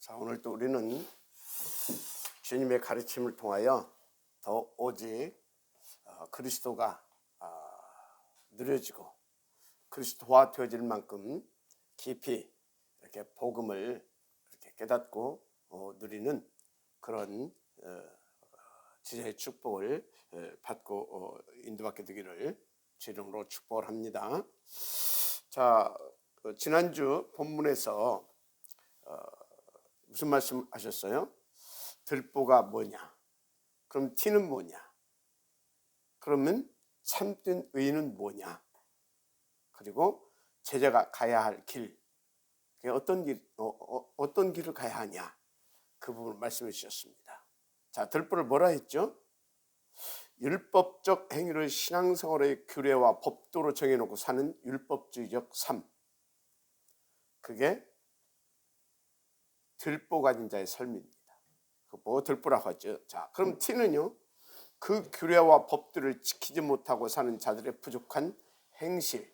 자, 오늘 또 우리는 주님의 가르침을 통하여 더 오직 그리스도가 누려지고 그리스도화 되어질 만큼 깊이 이렇게 복음을 이렇게 깨닫고 누리는 그런 지혜의 축복을 받고 인도받게 되기를 주 이름으로 축복을 합니다. 자, 지난주 본문에서 무슨 말씀 하셨어요? 들보가 뭐냐? 그럼 티는 뭐냐? 그러면 참된 의는 뭐냐? 그리고 제자가 가야 할 길, 어떤 길을 가야 하냐? 그 부분을 말씀해 주셨습니다. 자, 들보를 뭐라 했죠? 율법적 행위를 신앙생활의 규례와 법도로 정해놓고 사는 율법주의적 삶. 그게 들보 가진 자의 삶입니다. 그거 들보라고 하죠. 자, 그럼 티는요? 그 규례와 법들을 지키지 못하고 사는 자들의 부족한 행실.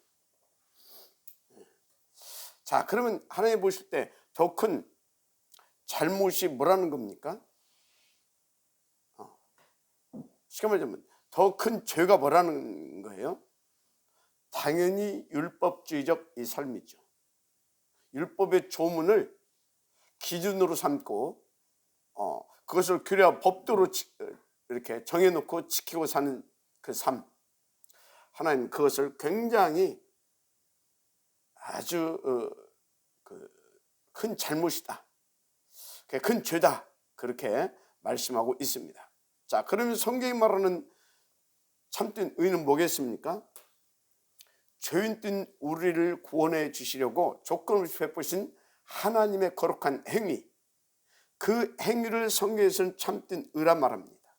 자, 그러면 하나님 보실 때 더 큰 잘못이 뭐라는 겁니까? 쉽게 말하자면 더 큰 죄가 뭐라는 거예요? 당연히 율법주의적 이 삶이죠. 율법의 조문을 기준으로 삼고 그것을 규례와 법도로 이렇게 정해놓고 지키고 사는 그 삶. 하나님 그것을 굉장히 아주 큰 잘못이다, 큰 죄다, 그렇게 말씀하고 있습니다. 자, 그러면 성경이 말하는 참된 의는 뭐겠습니까? 죄인된 우리를 구원해 주시려고 조건 없이 베푸신 하나님의 거룩한 행위, 그 행위를 성경에서는 참된 의란 말합니다.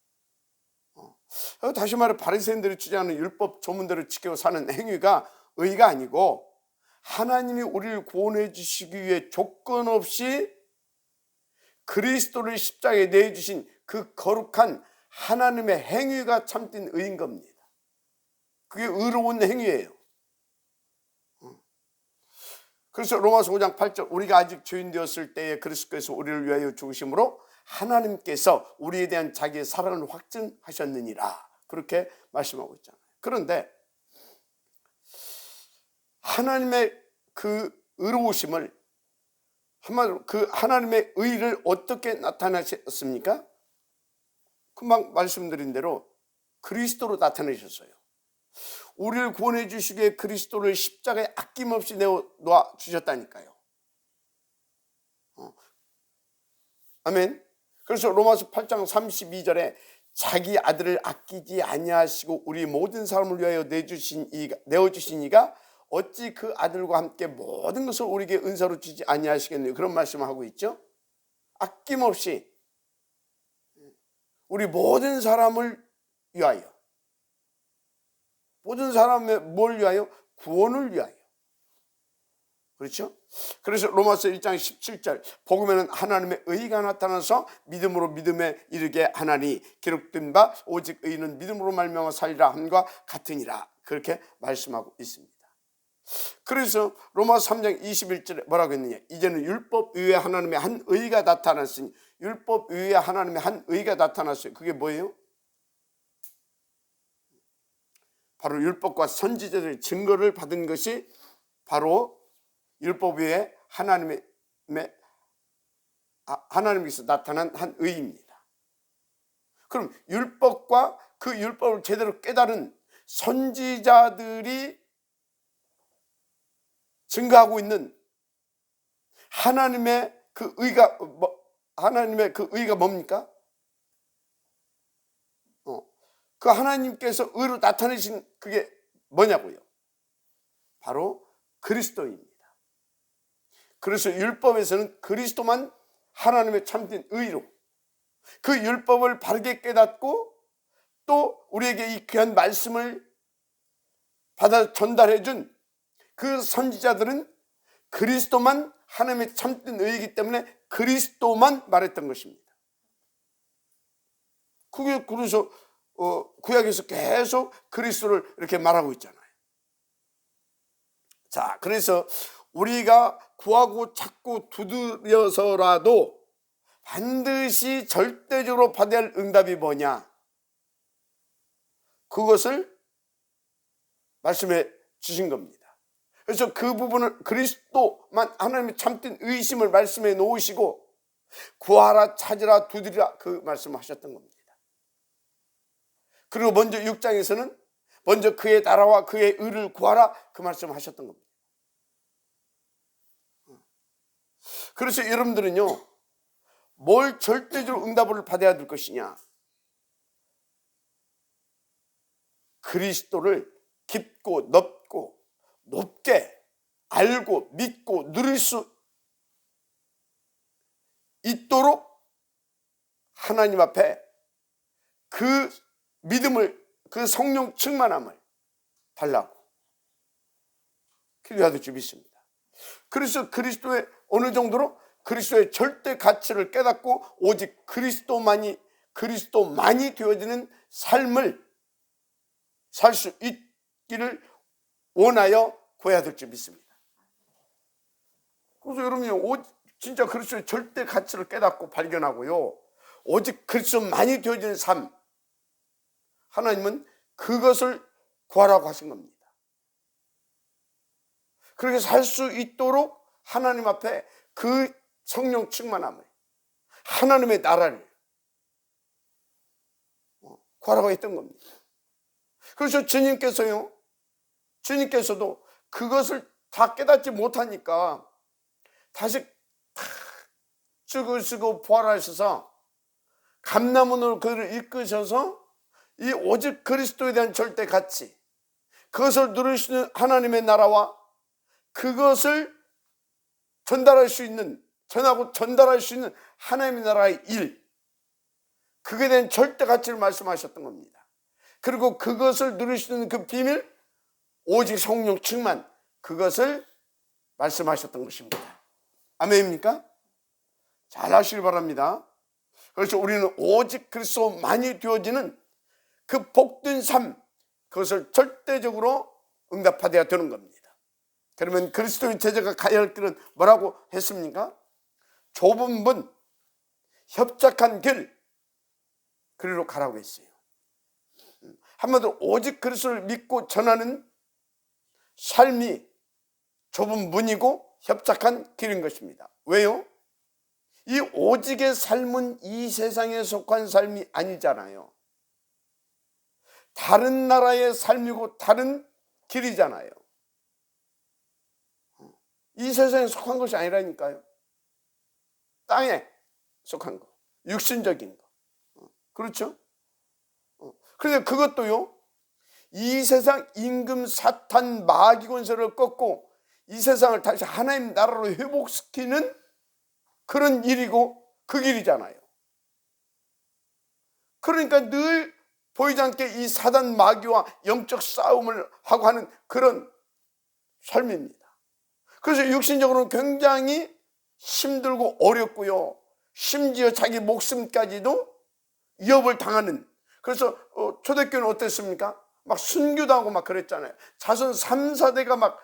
다시 말해 바리새인들이 주장하는 율법 조문대로 지키고 사는 행위가 의가 아니고 하나님이 우리를 구원해 주시기 위해 조건 없이 그리스도를 십자가에 내주신 그 거룩한 하나님의 행위가 참된 의인 겁니다. 그게 의로운 행위예요. 그래서 로마서 5장 8절 우리가 아직 죄인 되었을 때에 그리스도께서 우리를 위하여 죽으심으로 하나님께서 우리에 대한 자기의 사랑을 확증하셨느니라, 그렇게 말씀하고 있잖아요. 그런데 하나님의 그 의로우심을, 한마디로 그 하나님의 의를 어떻게 나타내셨습니까? 금방 말씀드린 대로 그리스도로 나타내셨어요. 우리를 구원해 주시기에 그리스도를 십자가에 아낌없이 내어놓아 주셨다니까요. 아멘. 그래서 로마서 8장 32절에 자기 아들을 아끼지 아니하시고 우리 모든 사람을 위하여 내어주신 이가 어찌 그 아들과 함께 모든 것을 우리에게 은사로 주지 아니하시겠느냐, 그런 말씀을 하고 있죠. 아낌없이 우리 모든 사람을 위하여, 모든 사람의 뭘 위하여? 구원을 위하여. 그렇죠? 그래서 로마서 1장 17절 복음에는 하나님의 의가 나타나서 믿음으로 믿음에 이르게 하나니 기록된 바 오직 의인은 믿음으로 말미암아 살리라 함과 같으니라, 그렇게 말씀하고 있습니다. 그래서 로마서 3장 21절에 뭐라고 했느냐? 이제는 율법 위에 하나님의 한 의가 나타났으니, 율법 위에 하나님의 한 의가 나타났어요. 그게 뭐예요? 바로 율법과 선지자들의 증거를 받은 것이 바로 율법 위에 하나님께서 나타난 한 의입니다. 그럼 율법과 그 율법을 제대로 깨달은 선지자들이 증거하고 있는 하나님의 그 의가 뭡니까? 그 하나님께서 의로 나타내신 그게 뭐냐고요? 바로 그리스도입니다. 그래서 율법에서는 그리스도만 하나님의 참된 의로, 그 율법을 바르게 깨닫고 또 우리에게 이 귀한 말씀을 받아 전달해 준 그 선지자들은 그리스도만 하나님의 참된 의이기 때문에 그리스도만 말했던 것입니다. 그게 그래서 구약에서 계속 그리스도를 이렇게 말하고 있잖아요. 자, 그래서 우리가 구하고 찾고 두드려서라도 반드시 절대적으로 받아야 할 응답이 뭐냐? 그것을 말씀해 주신 겁니다. 그래서 그 부분을 그리스도만 하나님의 참된 의심을 말씀해 놓으시고 구하라 찾으라 두드리라 그 말씀하셨던 겁니다. 그리고 먼저 6장에서는 먼저 그의 나라와 그의 의를 구하라 그 말씀하셨던 겁니다. 그래서 여러분들은요, 뭘 절대적으로 응답을 받아야 될 것이냐? 그리스도를 깊고 넓고 높게 알고 믿고 누릴 수 있도록 하나님 앞에 그 믿음을, 그 성령 충만함을 달라고 기도해야 줄 믿습니다. 그래서 그리스도의 어느 정도로 그리스도의 절대 가치를 깨닫고 오직 그리스도만이 되어지는 삶을 살 수 있기를 원하여 구해야 될 줄 믿습니다. 그래서 여러분이 진짜 그리스도의 절대 가치를 깨닫고 발견하고요, 오직 그리스도만이 되어지는 삶, 하나님은 그것을 구하라고 하신 겁니다. 그렇게 살 수 있도록 하나님 앞에 그 성령 충만함을, 하나님의 나라를 구하라고 했던 겁니다. 그래서 주님께서도 그것을 다 깨닫지 못하니까 다시 죽으시고 부활하셔서 감람원으로 그를 이끄셔서 이 오직 그리스도에 대한 절대 가치, 그것을 누리시는 하나님의 나라와 그것을 전하고 전달할 수 있는 하나님의 나라의 일, 그에 대한 절대 가치를 말씀하셨던 겁니다. 그리고 그것을 누리시는 그 비밀, 오직 성령 충만, 그것을 말씀하셨던 것입니다. 아멘입니까? 잘 하시길 바랍니다. 그래서 우리는 오직 그리스도만이 되어지는 그 복된 삶, 그것을 절대적으로 응답받아야 되는 겁니다. 그러면 그리스도의 제자가 가야 할 길은 뭐라고 했습니까? 좁은 문, 협착한 길, 그리로 가라고 했어요. 한마디로 오직 그리스도를 믿고 전하는 삶이 좁은 문이고 협착한 길인 것입니다. 왜요? 이 오직의 삶은 이 세상에 속한 삶이 아니잖아요. 다른 나라의 삶이고 다른 길이잖아요. 이 세상에 속한 것이 아니라니까요. 땅에 속한 거, 육신적인 거. 그렇죠? 그런데 그것도요, 이 세상 임금 사탄 마귀 권세를 꺾고 이 세상을 다시 하나님 나라로 회복시키는 그런 일이고 그 길이잖아요. 그러니까 늘 보이지 않게 이 사단 마귀와 영적 싸움을 하고 하는 그런 삶입니다. 그래서 육신적으로는 굉장히 힘들고 어렵고요, 심지어 자기 목숨까지도 위협을 당하는, 그래서 초대교회는 어땠습니까? 막 순교당하고 막 그랬잖아요. 자손 3, 4대가 막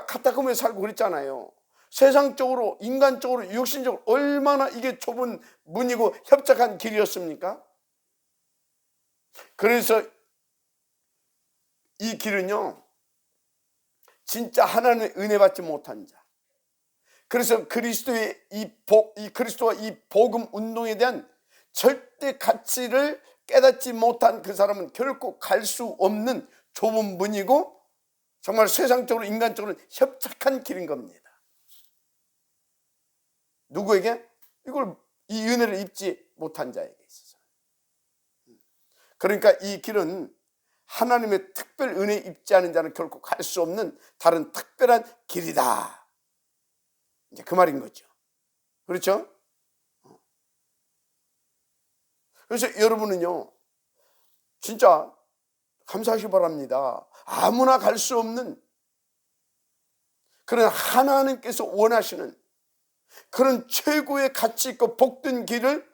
카타콤에 살고 그랬잖아요. 세상적으로, 인간적으로, 육신적으로 얼마나 이게 좁은 문이고 협착한 길이었습니까? 그래서 이 길은요, 진짜 하나님의 은혜 받지 못한 자, 그래서 그리스도의 그리스도와 이 복음 운동에 대한 절대 가치를 깨닫지 못한 그 사람은 결코 갈 수 없는 좁은 문이고 정말 세상적으로, 인간적으로 협착한 길인 겁니다. 누구에게? 이 은혜를 입지 못한 자에게 있어서. 그러니까 이 길은 하나님의 특별 은혜 입지 않은 자는 결코 갈 수 없는 다른 특별한 길이다, 이제 그 말인 거죠. 그렇죠? 그래서 여러분은요, 진짜 감사하시기 바랍니다. 아무나 갈 수 없는 그런 하나님께서 원하시는 그런 최고의 가치 있고 복된 길을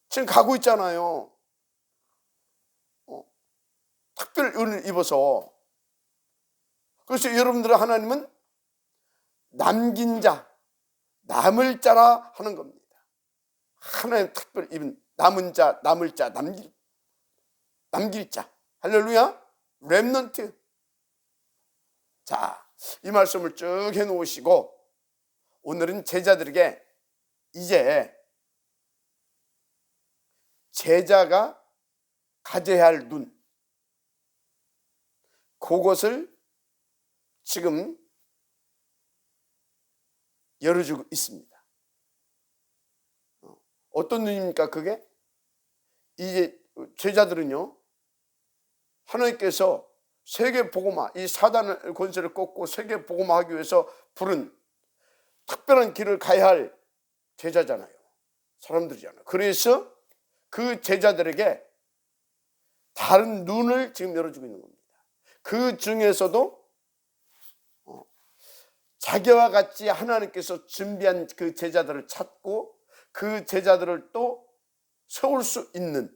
지금 가고 있잖아요. 특별 은혜를 입어서 그래서 여러분들의 하나님은 남긴 자, 남을 자라 하는 겁니다. 하나님 특별히 입은 남은 자, 남을 자, 남길 자. 할렐루야. 렘넌트. 자, 이 말씀을 쭉 해놓으시고 오늘은 제자들에게 이제 제자가 가져야 할 눈, 그것을 지금 열어주고 있습니다. 어떤 눈입니까 그게? 이제 제자들은요, 하나님께서 세계 복음화, 이 사단의 권세를 꺾고 세계 복음화하기 위해서 부른 특별한 길을 가야 할 제자잖아요. 사람들이잖아요. 그래서 그 제자들에게 다른 눈을 지금 열어주고 있는 겁니다. 그 중에서도 자기와 같이 하나님께서 준비한 그 제자들을 찾고 그 제자들을 또 세울 수 있는,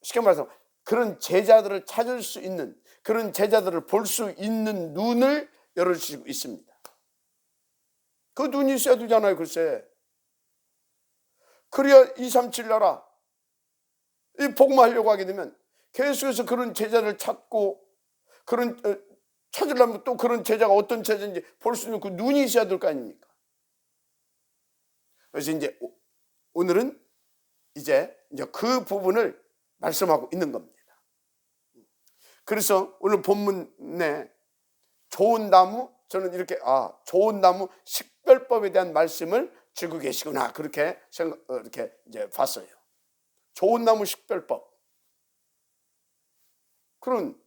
쉽게 말해서 그런 제자들을 찾을 수 있는, 그런 제자들을 볼 수 있는 눈을 열어주시고 있습니다. 그 눈이 있어야 되잖아요. 글쎄, 그래야 237 나라 이 복음하려고 하게 되면 계속해서 그런 제자를 찾고, 그런 찾으려면 또 그런 제자가 어떤 제자인지 볼 수 있는 그 눈이 있어야 될 거 아닙니까? 그래서 이제 오늘은 이제 그 부분을 말씀하고 있는 겁니다. 그래서 오늘 본문에 좋은 나무, 저는 이렇게 좋은 나무 식별법에 대한 말씀을 주고 계시구나, 그렇게 이렇게 이제 봤어요. 좋은 나무 식별법. 그럼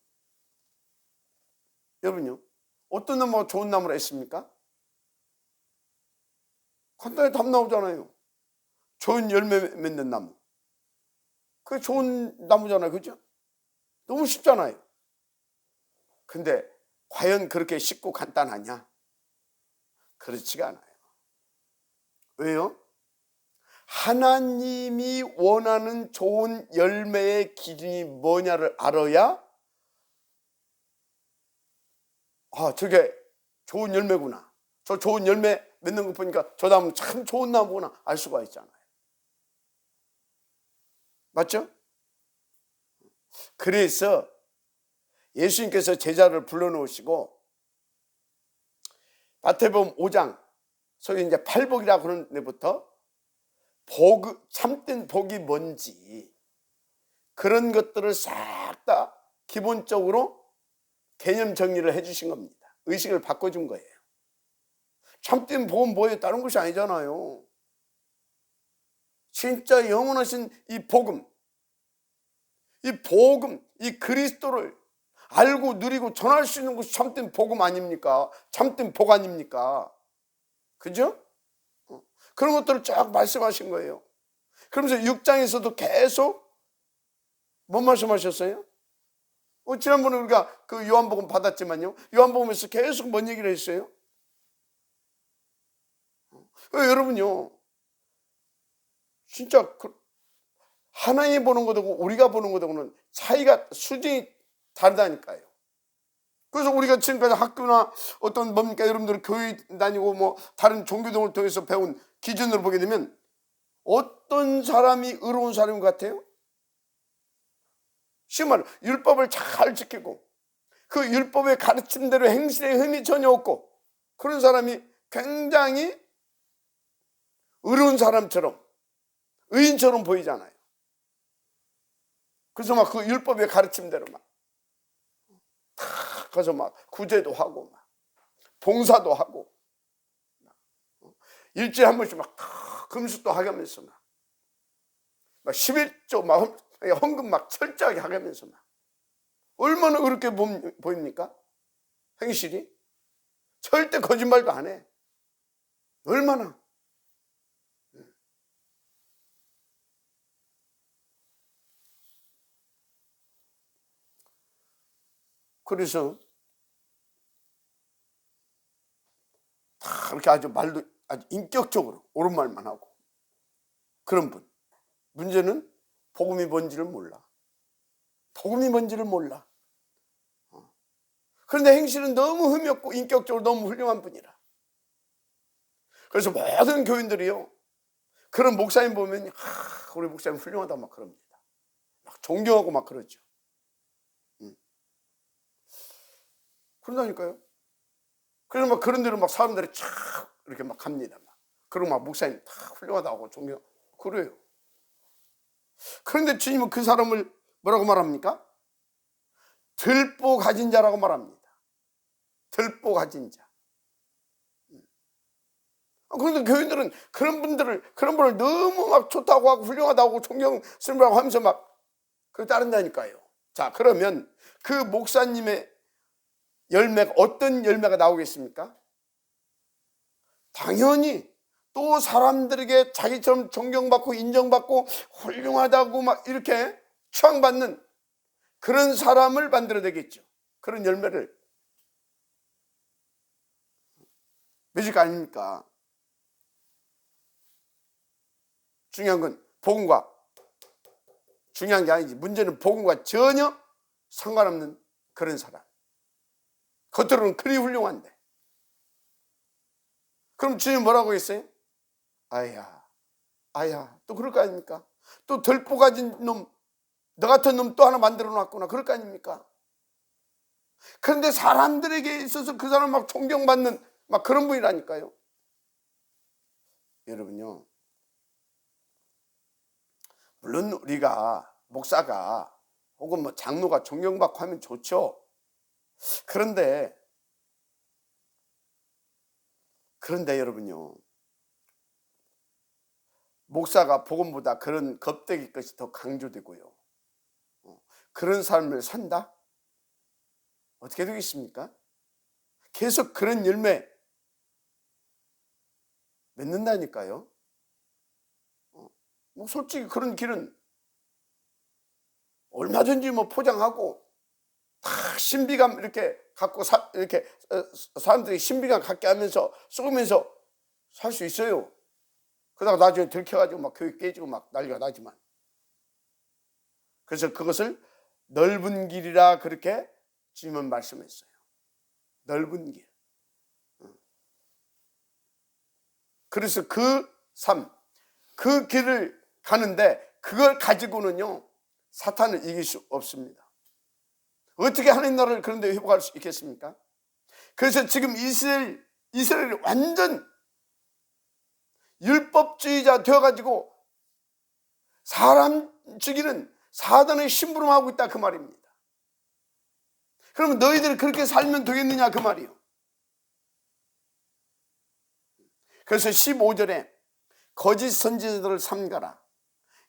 여러분요, 어떤 나무가 좋은 나무라 했습니까? 간단히 답 나오잖아요. 좋은 열매 맺는 나무. 그게 좋은 나무잖아요. 그죠? 너무 쉽잖아요. 근데 과연 그렇게 쉽고 간단하냐? 그렇지가 않아요. 왜요? 하나님이 원하는 좋은 열매의 기준이 뭐냐를 알아야 저게 좋은 열매구나, 저 좋은 열매 맺는 거 보니까 저 나무는 참 좋은 나무구나 알 수가 있잖아요. 맞죠? 그래서 예수님께서 제자를 불러놓으시고 마태복음 5장 소위 이제 팔복이라고 하는 데부터 참된 복이 뭔지 그런 것들을 싹 다 기본적으로 개념 정리를 해주신 겁니다. 의식을 바꿔준 거예요. 참된 복은 뭐예요? 다른 것이 아니잖아요. 진짜 영원하신 이 복음, 이 그리스도를 알고 누리고 전할 수 있는 것이 참된 복음 아닙니까? 참된 복 아닙니까? 그죠? 그런 것들을 쫙 말씀하신 거예요. 그러면서 6장에서도 계속 뭔 말씀하셨어요? 지난번에 우리가 그 요한복음 받았지만요, 요한복음에서 계속 뭔 얘기를 했어요? 여러분요, 진짜 하나님이 보는 것하고 우리가 보는 것하고는 차이가, 수준이 다르다니까요. 그래서 우리가 지금까지 학교나 어떤 뭡니까, 여러분들 교회 다니고 뭐 다른 종교 등을 통해서 배운 기준으로 보게 되면 어떤 사람이 의로운 사람인 것 같아요? 쉬운 말로 율법을 잘 지키고 그 율법의 가르침대로 행실에 흠이 전혀 없고 그런 사람이 굉장히 의로운 사람처럼, 의인처럼 보이잖아요. 그래서 막 그 율법의 가르침대로 막 가서 막 구제도 하고 막 봉사도 하고 일주일에 한 번씩 막 금식도 하면서 막 11조 막 헌금 막 철저하게 하면서 막 얼마나 그렇게 보입니까? 행실이 절대 거짓말도 안 해. 얼마나. 그래서 다 이렇게 아주 말도 아주 인격적으로 옳은 말만 하고 그런 분. 문제는 복음이 뭔지를 몰라. 복음이 뭔지를 몰라. 그런데 행실은 너무 흠없고 인격적으로 너무 훌륭한 분이라. 그래서 모든 교인들이요, 그런 목사님 보면 우리 목사님 훌륭하다 막 그럽니다. 막 존경하고 막 그러죠. 그런다니까요. 그래서 막 그런 데로 막 사람들이 쫙 이렇게 막 갑니다. 그리고 막 목사님 다 훌륭하다고 존경, 그래요. 그런데 주님은 그 사람을 뭐라고 말합니까? 들보 가진 자라고 말합니다. 들보 가진 자. 그런데 교인들은 그런 분을 너무 막 좋다고 하고 훌륭하다고 존경스럽다고 하면서 막 따른다니까요. 자, 그러면 그 목사님의 열매가 어떤 열매가 나오겠습니까? 당연히 또 사람들에게 자기처럼 존경받고 인정받고 훌륭하다고 막 이렇게 추앙받는 그런 사람을 만들어내겠죠. 그런 열매를 맺을 거 아닙니까? 중요한 건 복음과, 중요한 게 아니지, 문제는 복음과 전혀 상관없는 그런 사람. 겉으로는 그리 훌륭한데. 그럼 주님 뭐라고 했어요? 아야 또 그럴 거 아닙니까? 또 덜보 가진 놈, 너 같은 놈 또 하나 만들어 놨구나, 그럴 거 아닙니까? 그런데 사람들에게 있어서 그 사람 막 존경받는 막 그런 분이라니까요. 여러분요, 물론 우리가 목사가 혹은 뭐 장로가 존경받고 하면 좋죠. 그런데 여러분요, 목사가 복음보다 그런 겁대기 것이 더 강조되고요, 그런 삶을 산다? 어떻게 되겠습니까? 계속 그런 열매 맺는다니까요. 뭐 솔직히 그런 길은 얼마든지 뭐 포장하고 다 신비감 이렇게 갖고 이렇게 사람들이 신비감 갖게 하면서 속으면서 살 수 있어요. 그러다가 나중에 들켜가지고 막 교육 깨지고 막 난리가 나지만. 그래서 그것을 넓은 길이라 그렇게 주님은 말씀했어요. 넓은 길. 그래서 그 삶, 그 길을 가는데 그걸 가지고는요, 사탄을 이길 수 없습니다. 어떻게 하나님 나라를 그런데 회복할 수 있겠습니까? 그래서 지금 이스라엘이 완전 율법주의자 되어가지고 사람 죽이는 사단의 심부름하고 있다, 그 말입니다. 그러면 너희들이 그렇게 살면 되겠느냐, 그 말이요. 그래서 15절에 거짓 선지자들을 삼가라.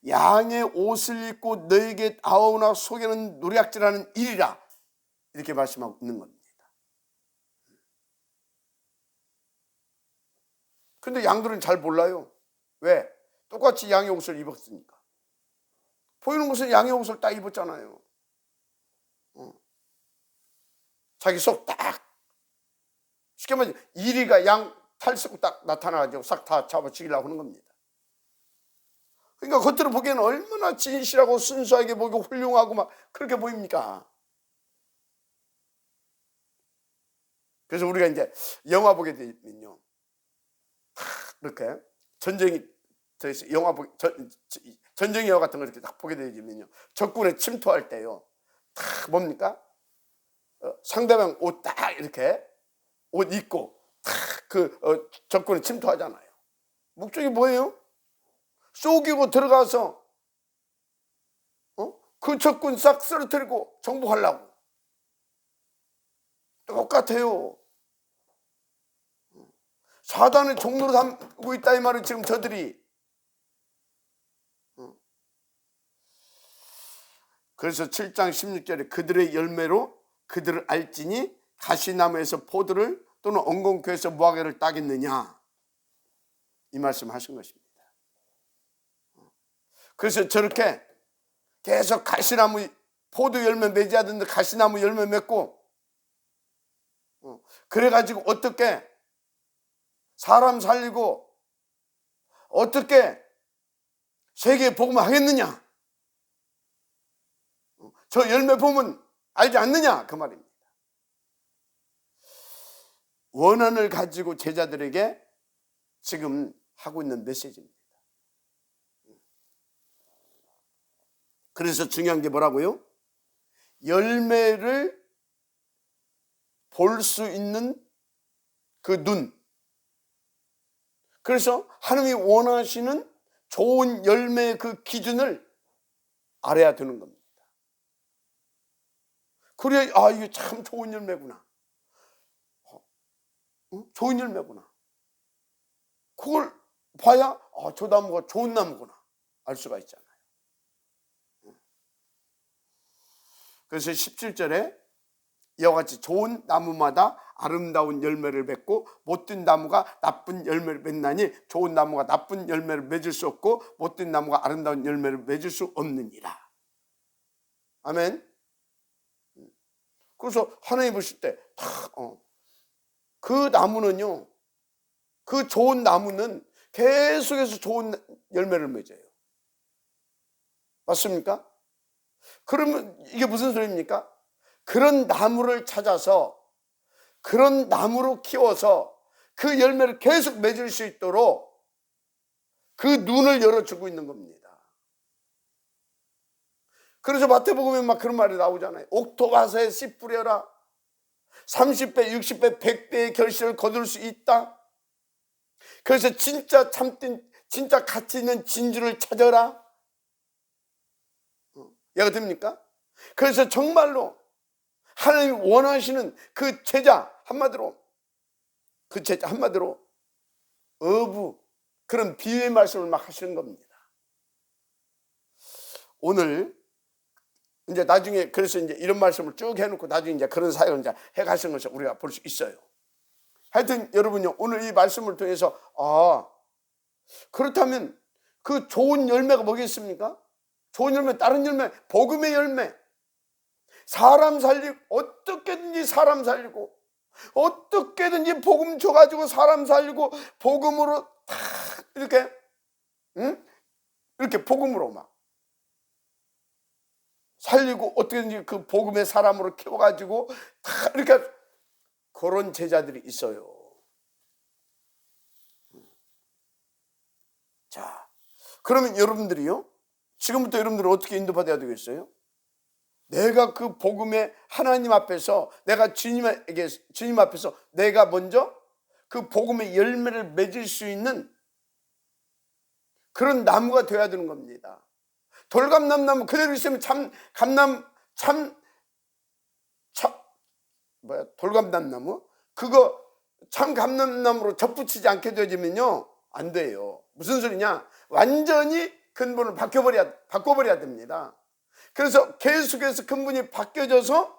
양의 옷을 입고 너에게 아우나 속에는 노략질하는 일이라, 이렇게 말씀하고 있는 겁니다. 근데 양들은 잘 몰라요. 왜? 똑같이 양의 옷을 입었으니까. 보이는 것은 양의 옷을 딱 입었잖아요. 자기 속 딱, 쉽게 말해 이리가 양 탈수고 딱 나타나가지고 싹 다 잡아 죽이려고 하는 겁니다. 그러니까 겉으로 보기에는 얼마나 진실하고 순수하게 보이고 훌륭하고 막 그렇게 보입니까? 그래서 우리가 이제 영화 보게 되면요, 이렇게 전쟁이 영화 전쟁 영화 같은 거 이렇게 딱 보게 되면요, 적군에 침투할 때요, 딱 뭡니까? 상대방 옷 딱 이렇게 옷 입고 딱 적군에 침투하잖아요. 목적이 뭐예요? 쏘기고 들어가서 그 적군 싹 쓰러뜨리고 정복하려고. 똑같아요. 사단의 종로로 삼고 있다, 이 말은 지금 저들이. 그래서 7장 16절에 그들의 열매로 그들을 알지니 가시나무에서 포도를 또는 엉겅퀴에서 무화과를 따겠느냐, 이 말씀 하신 것입니다. 그래서 저렇게 계속 가시나무 포도 열매 맺어야 되는데 가시나무 열매 맺고, 그래가지고 어떻게 사람 살리고 어떻게 세계에 복음을 하겠느냐, 저 열매 보면 알지 않느냐, 그 말입니다. 원한을 가지고 제자들에게 지금 하고 있는 메시지입니다. 그래서 중요한 게 뭐라고요? 열매를 볼 수 있는 그 눈. 그래서 하나님이 원하시는 좋은 열매의 그 기준을 알아야 되는 겁니다. 그래야 이게 참 좋은 열매구나. 좋은 열매구나. 그걸 봐야 저 나무가 좋은 나무구나 알 수가 있잖아요. 그래서 17절에 이와 같이 좋은 나무마다 아름다운 열매를 맺고 못된 나무가 나쁜 열매를 맺나니 좋은 나무가 나쁜 열매를 맺을 수 없고 못된 나무가 아름다운 열매를 맺을 수 없느니라. 아멘. 그래서 하나님 보실 때 그 나무는요, 그 좋은 나무는 계속해서 좋은 열매를 맺어요. 맞습니까? 그러면 이게 무슨 소리입니까? 그런 나무를 찾아서 그런 나무로 키워서 그 열매를 계속 맺을 수 있도록 그 눈을 열어주고 있는 겁니다. 그래서 마태복음에 막 그런 말이 나오잖아요. 옥토바사에 씨 뿌려라. 30배, 60배, 100배의 결실을 거둘 수 있다. 그래서 진짜 참된, 진짜 가치 있는 진주를 찾아라. 이해가 됩니까? 그래서 정말로 하나님 원하시는 그 제자, 한마디로 어부, 그런 비유의 말씀을 막 하시는 겁니다. 오늘 이제 나중에 그래서 이제 이런 말씀을 쭉 해놓고 나중에 이제 그런 사역을 이제 해가시는 것을 우리가 볼 수 있어요. 하여튼 여러분요, 오늘 이 말씀을 통해서 그렇다면 그 좋은 열매가 뭐겠습니까? 좋은 열매, 다른 열매, 복음의 열매. 사람 살리고, 어떻게든지 사람 살리고, 어떻게든지 복음 줘가지고 사람 살리고, 복음으로 다 이렇게, 이렇게 복음으로 막 살리고, 어떻게든지 그 복음의 사람으로 키워가지고 다 이렇게 그런 제자들이 있어요. 자, 그러면 여러분들이요, 지금부터 여러분들은 어떻게 인도받아야 되겠어요? 내가 그 복음의 하나님 앞에서, 내가 주님 앞에서 내가 먼저 그 복음의 열매를 맺을 수 있는 그런 나무가 되어야 되는 겁니다. 돌감람나무 그대로 있으면 돌감람나무 그거 참 감람나무로 접붙이지 않게 되어지면요 안 돼요. 무슨 소리냐? 완전히 근본을 바꿔버려야 됩니다. 그래서 계속해서 근본이 바뀌어져서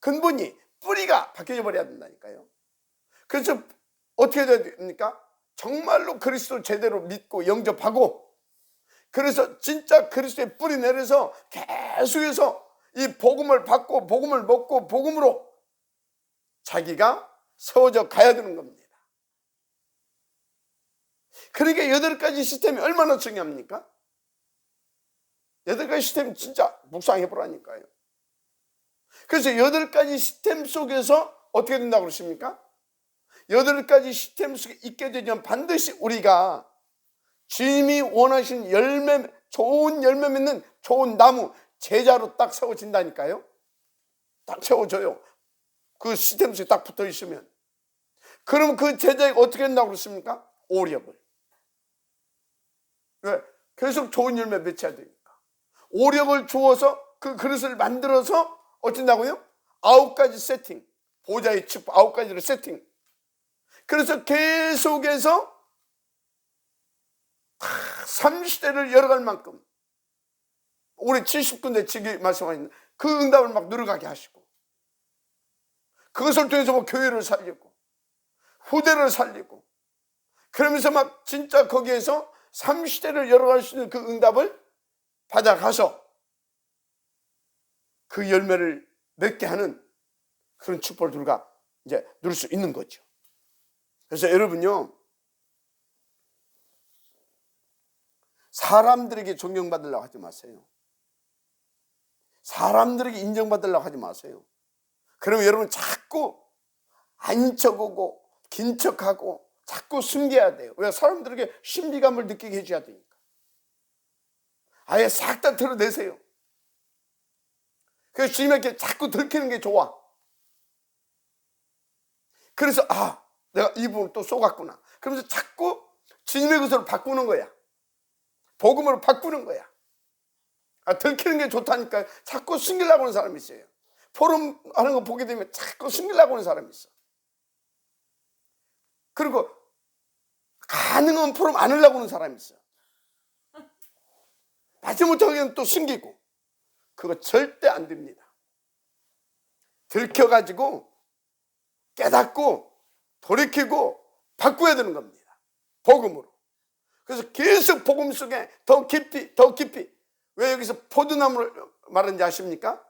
근본이 뿌리가 바뀌어 버려야 된다니까요. 그래서 어떻게 해야 됩니까? 정말로 그리스도 제대로 믿고 영접하고, 그래서 진짜 그리스도의 뿌리 내려서 계속해서 이 복음을 받고 복음을 먹고 복음으로 자기가 세워져 가야 되는 겁니다. 그러니까 8가지 시스템이 얼마나 중요합니까? 8가지 시스템 진짜 묵상해 보라니까요. 그래서 8가지 시스템 속에서 어떻게 된다고 그러십니까? 8가지 시스템 속에 있게 되면 반드시 우리가 주님이 원하신 열매, 좋은 열매 맺는 좋은 나무, 제자로 딱 세워진다니까요. 딱 세워져요. 그 시스템 속에 딱 붙어 있으면. 그러면 그 제자가 어떻게 된다고 그러십니까? 오력을. 왜? 계속 좋은 열매 맺혀야 되니까. 오력을 주어서 그 그릇을 만들어서 어쩐다고요? 9가지 세팅. 보좌의 축복 9가지를 세팅. 그래서 계속해서 30대를 열어갈 만큼 우리 70군데 지금 말씀하신 그 응답을 막 늘어가게 하시고, 그것을 통해서 뭐 교회를 살리고 후대를 살리고, 그러면서 막 진짜 거기에서 30대를 열어갈 수 있는 그 응답을 받아가서 그 열매를 맺게 하는 그런 축복을 우리가 이제 누릴 수 있는 거죠. 그래서 여러분요, 사람들에게 존경받으려고 하지 마세요. 사람들에게 인정받으려고 하지 마세요. 그러면 여러분 자꾸 아닌 척하고 긴 척하고 자꾸 숨겨야 돼요. 왜? 사람들에게 신비감을 느끼게 해줘야 되니까. 아예 싹 다 드러내세요. 그래서 주님에게 자꾸 들키는 게 좋아. 그래서 내가 이 부분을 또 쏘갔구나. 그러면서 자꾸 주님의 것으로 바꾸는 거야. 복음으로 바꾸는 거야. 들키는 게 좋다니까 자꾸 숨기려고 하는 사람이 있어요. 포럼 하는 거 보게 되면 자꾸 숨기려고 하는 사람이 있어. 그리고 가능한 포럼 안 하려고 하는 사람이 있어. 마지못하게 또 숨기고. 그거 절대 안 됩니다. 들켜가지고 깨닫고 돌이키고 바꿔야 되는 겁니다. 복음으로. 그래서 계속 복음 속에 더 깊이 더 깊이. 왜 여기서 포도나무를 말하는지 아십니까?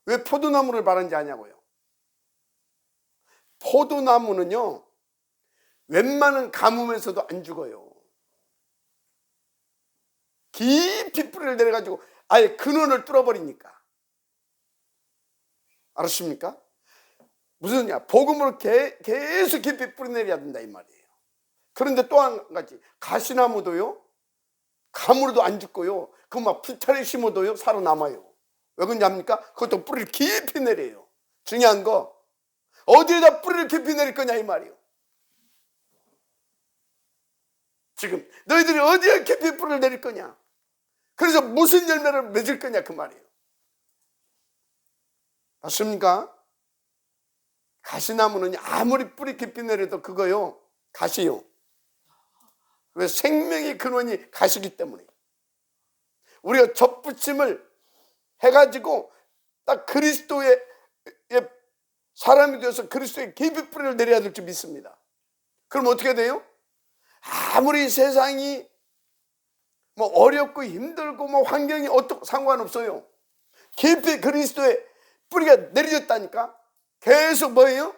왜 포도나무를 말하는지 아냐고요. 포도나무는요 웬만한 가뭄에서도 안 죽어요. 깊이 뿌리를 내려가지고 아예 근원을 뚫어버리니까. 알았습니까? 무슨 소리냐? 복음으로 계속 깊이 뿌리 내려야 된다 이 말이에요. 그런데 또 한 가지, 가시나무도요 가물어도 안 죽고요 그거 막 풀타래 심어도요 살아남아요. 왜 그런지 압니까? 그것도 뿌리를 깊이 내려요. 중요한 거 어디에다 뿌리를 깊이 내릴 거냐 이 말이에요. 지금 너희들이 어디에 깊이 뿌리를 내릴 거냐, 그래서 무슨 열매를 맺을 거냐 그 말이에요. 맞습니까? 가시나무는 아무리 뿌리 깊이 내려도 그거요 가시요. 왜? 생명의 근원이 가시기 때문에. 우리가 접붙임을 해가지고 딱 그리스도의 사람이 되어서 그리스도의 깊이 뿌리를 내려야 될 줄 믿습니다. 그럼 어떻게 돼요? 아무리 세상이 뭐 어렵고 힘들고 뭐 환경이 어떻고 상관없어요. 깊이 그리스도의 뿌리가 내려졌다니까 계속 뭐예요?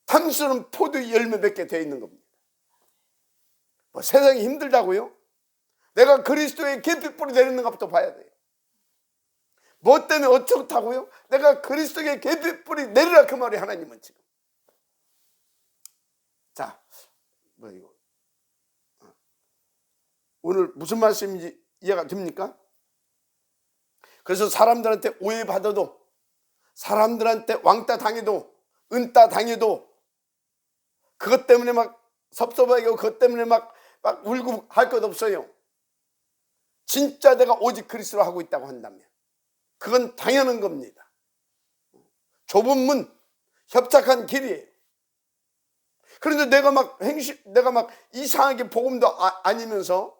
탐스러운 포도 열매 맺게 되어 있는 겁니다. 뭐 세상이 힘들다고요? 내가 그리스도의 깊이 뿌리 내리는 것부터 봐야 돼요. 뭐 때문에 어쩌다고요? 내가 그리스도의 깊이 뿌리 내리라 그 말이 하나님은 지금. 자, 뭐 이거 오늘 무슨 말씀인지 이해가 됩니까? 그래서 사람들한테 오해받아도, 사람들한테 왕따 당해도, 은따 당해도 그것 때문에 막 섭섭하고 그것 때문에 막 울고 할 것 없어요. 진짜 내가 오직 그리스도로 하고 있다고 한다면 그건 당연한 겁니다. 좁은 문, 협착한 길이에요. 그런데 내가 막 이상하게 복음도 아니면서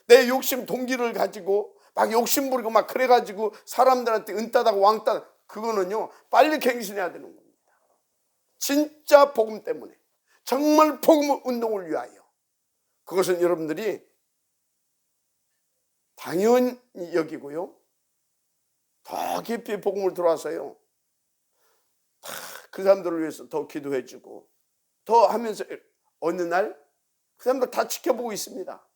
내 욕심 동기를 가지고 막 욕심 부리고 막 그래가지고 사람들한테 은따다고 왕따, 그거는요 빨리 갱신해야 되는 겁니다. 진짜 복음 때문에, 정말 복음 운동을 위하여. 그것은 여러분들이 당연히 여기고요 더 깊이 복음을 들어와서요 그 사람들을 위해서 더 기도해주고 더 하면서 어느 날 그 사람들 다 지켜보고 있습니다.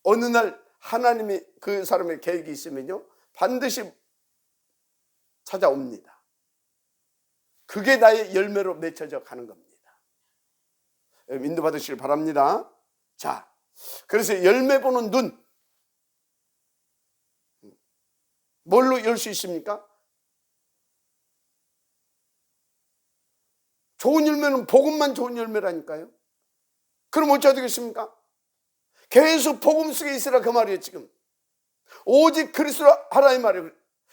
어느 날 하나님이 그 사람의 계획이 있으면요 반드시 찾아옵니다. 그게 나의 열매로 맺혀져 가는 겁니다. 인도받으시길 바랍니다. 자, 그래서 열매 보는 눈 뭘로 열 수 있습니까? 좋은 열매는 복음만 좋은 열매라니까요. 그럼 어찌해야 되겠습니까? 계속 복음 속에 있으라 그 말이에요. 지금 오직 그리스도로 하라 이 말이에요.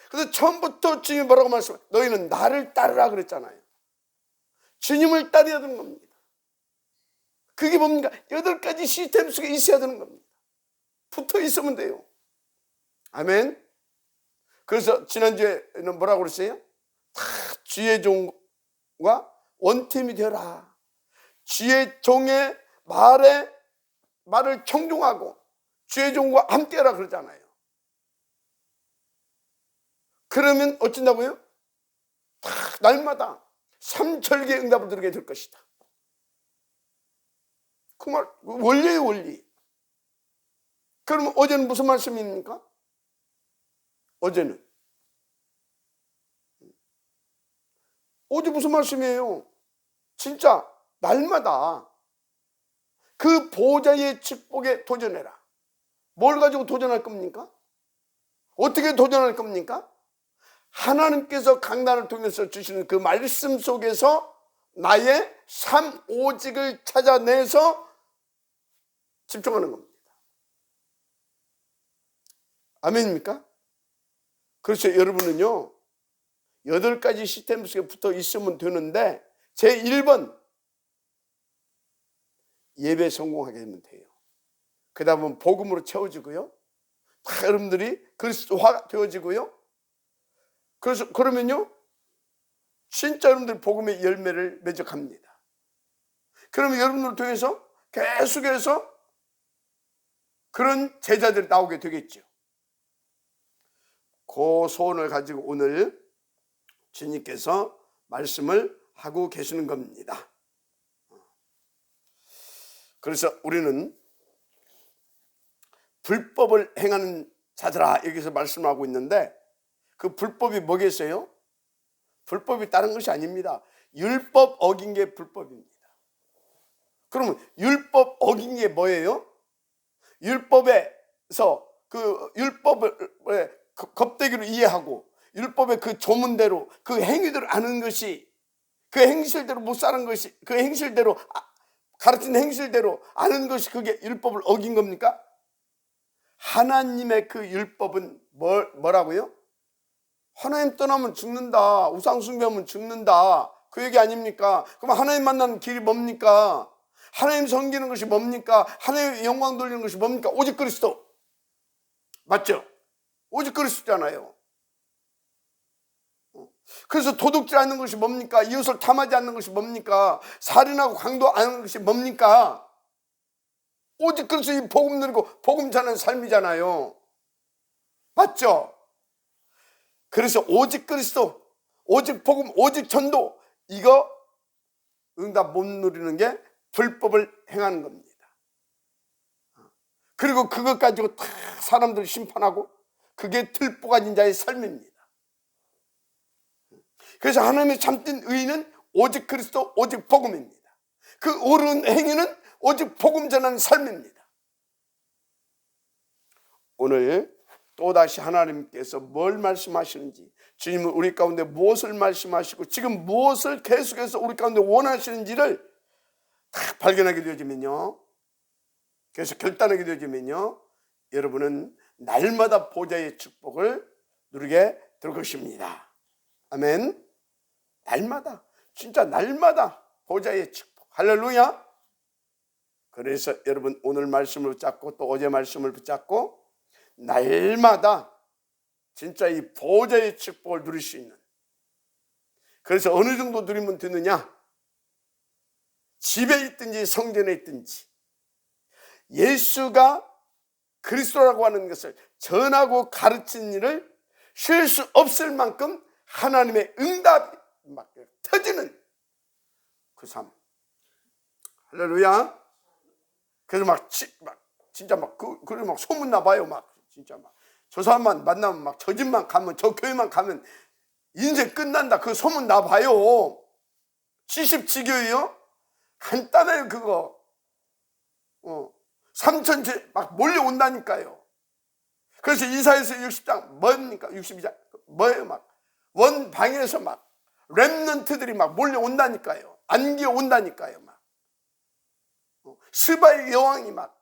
그래서 처음부터 주님이 뭐라고 말씀해요? 너희는 나를 따르라 그랬잖아요. 주님을 따르야 되는 겁니다. 그게 뭡니까? 8가지 시스템 속에 있어야 되는 겁니다. 붙어 있으면 돼요. 아멘. 그래서 지난주에는 뭐라고 그랬어요? 다 주의 종과 원팀이 되라. 주의 종의 말을 청종하고 주의 종과 함께하라 그러잖아요. 그러면 어쩐다고요? 다 날마다 삼철기의 응답을 들게 될 것이다. 그 말 원리예요, 원리. 그러면 어제는 무슨 말씀입니까? 어제는 어제 무슨 말씀이에요? 진짜 날마다 그 보좌의 축복에 도전해라. 뭘 가지고 도전할 겁니까? 어떻게 도전할 겁니까? 하나님께서 강단을 통해서 주시는 그 말씀 속에서 나의 삶 오직을 찾아내서 집중하는 겁니다. 아멘입니까? 그렇죠. 여러분은요 8가지 시스템 속에 붙어 있으면 되는데 제1번 예배 성공하게 되면 돼요. 그 다음은 복음으로 채워지고요, 다 여러분들이 그리스도화 되어지고요. 그래서 그러면요 진짜 여러분들 복음의 열매를 매적합니다. 그러면 여러분들을 통해서 계속해서 그런 제자들이 나오게 되겠죠. 그 소원을 가지고 오늘 주님께서 말씀을 하고 계시는 겁니다. 그래서 우리는 불법을 행하는 자들아 여기서 말씀하고 있는데 그 불법이 뭐겠어요? 불법이 다른 것이 아닙니다. 율법 어긴 게 불법입니다. 그러면 율법 어긴 게 뭐예요? 율법에서 그 율법을 겁대기로 이해하고 율법의 그 조문대로 그 행위대로 아는 것이, 그 행실대로 못 사는 것이, 그 행실대로 가르친 행실대로 아는 것이 그게 율법을 어긴 겁니까? 하나님의 그 율법은 뭐라고요? 하나님 떠나면 죽는다, 우상 숭배하면 죽는다, 그 얘기 아닙니까? 그럼 하나님 만나는 길이 뭡니까? 하나님 섬기는 것이 뭡니까? 하나님의 영광 돌리는 것이 뭡니까? 오직 그리스도. 맞죠? 오직 그리스도잖아요. 그래서 도둑질 않는 것이 뭡니까? 이웃을 탐하지 않는 것이 뭡니까? 살인하고 강도 안 하는 것이 뭡니까? 오직 그리스도, 이 복음 누리고 복음 전하는 삶이잖아요. 맞죠? 그래서 오직 그리스도, 오직 복음, 오직 전도, 이거 응답 못 누리는 게 불법을 행하는 겁니다. 그리고 그것 가지고 다 사람들 심판하고 그게 틀보가진 자의 삶입니다. 그래서 하나님의 참된 의는 오직 그리스도, 오직 복음입니다. 그 옳은 행위는 오직 복음 전하는 삶입니다. 오늘 또다시 하나님께서 뭘 말씀하시는지, 주님은 우리 가운데 무엇을 말씀하시고 지금 무엇을 계속해서 우리 가운데 원하시는지를 다 발견하게 되어지면요, 그래서 결단하게 되어지면요, 여러분은 날마다 보좌의 축복을 누리게 될 것입니다. 아멘. 날마다, 진짜 날마다 보좌의 축복. 할렐루야. 그래서 여러분 오늘 말씀을 붙잡고 또 어제 말씀을 붙잡고 날마다 진짜 이 보좌의 축복을 누릴 수 있는, 그래서 어느 정도 누리면 되느냐? 집에 있든지 성전에 있든지 예수가 그리스도라고 하는 것을 전하고 가르친 일을 쉴 수 없을 만큼 하나님의 응답이 막 터지는 그 삶. 할렐루야. 그래서 진짜 그래 막 소문나 봐요. 막 진짜 막 저 사람만 만나면 막 저 집만 가면, 저 교회만 가면 인생 끝난다, 그 소문 나 봐요. 70지교예요. 간단해요 그거. 3천제 막 몰려온다니까요. 그래서 이사야서 60장 뭡니까? 62장 뭐예요? 막 원방에서 막 렘넌트들이 막 몰려온다니까요. 안기어 온다니까요. 막 스바의 여왕이 막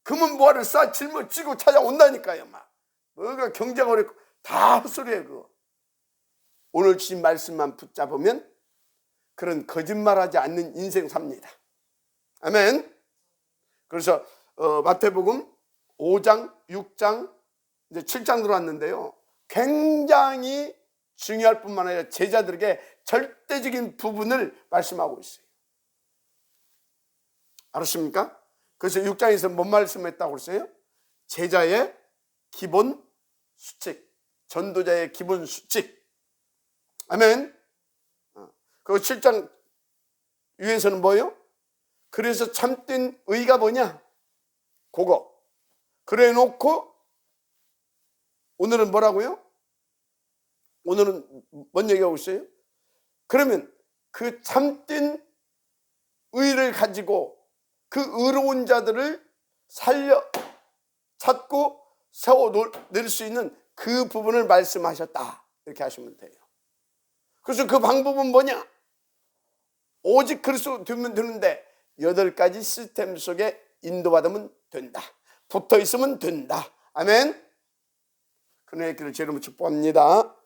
금은 보화를 쌓아 짊어지고 찾아온다니까요. 막 뭐가 경제가 어렵고 다 헛소리예요 그거. 오늘 주신 말씀만 붙잡으면 그런 거짓말하지 않는 인생 삽니다. 아멘. 그래서 마태복음 5장, 6장, 이제 7장 들어왔는데요, 굉장히 중요할 뿐만 아니라 제자들에게 절대적인 부분을 말씀하고 있어요. 알았습니까? 그래서 6장에서 뭔 말씀했다고 그랬어요? 제자의 기본 수칙, 전도자의 기본 수칙. 아멘. 그 7장 위에서는 뭐예요? 그래서 참된 의가 뭐냐? 그거. 그래 놓고 오늘은 뭐라고요? 오늘은 뭔 얘기하고 있어요? 그러면 그 참된 의를 가지고 그 의로운 자들을 살려 찾고 세워낼 수 있는 그 부분을 말씀하셨다, 이렇게 하시면 돼요. 그래서 그 방법은 뭐냐? 오직 그리스도 되면 되는데 8가지 시스템 속에 인도받으면 된다, 붙어 있으면 된다. 아멘. 그의 길을 제 이름으로 축복합니다.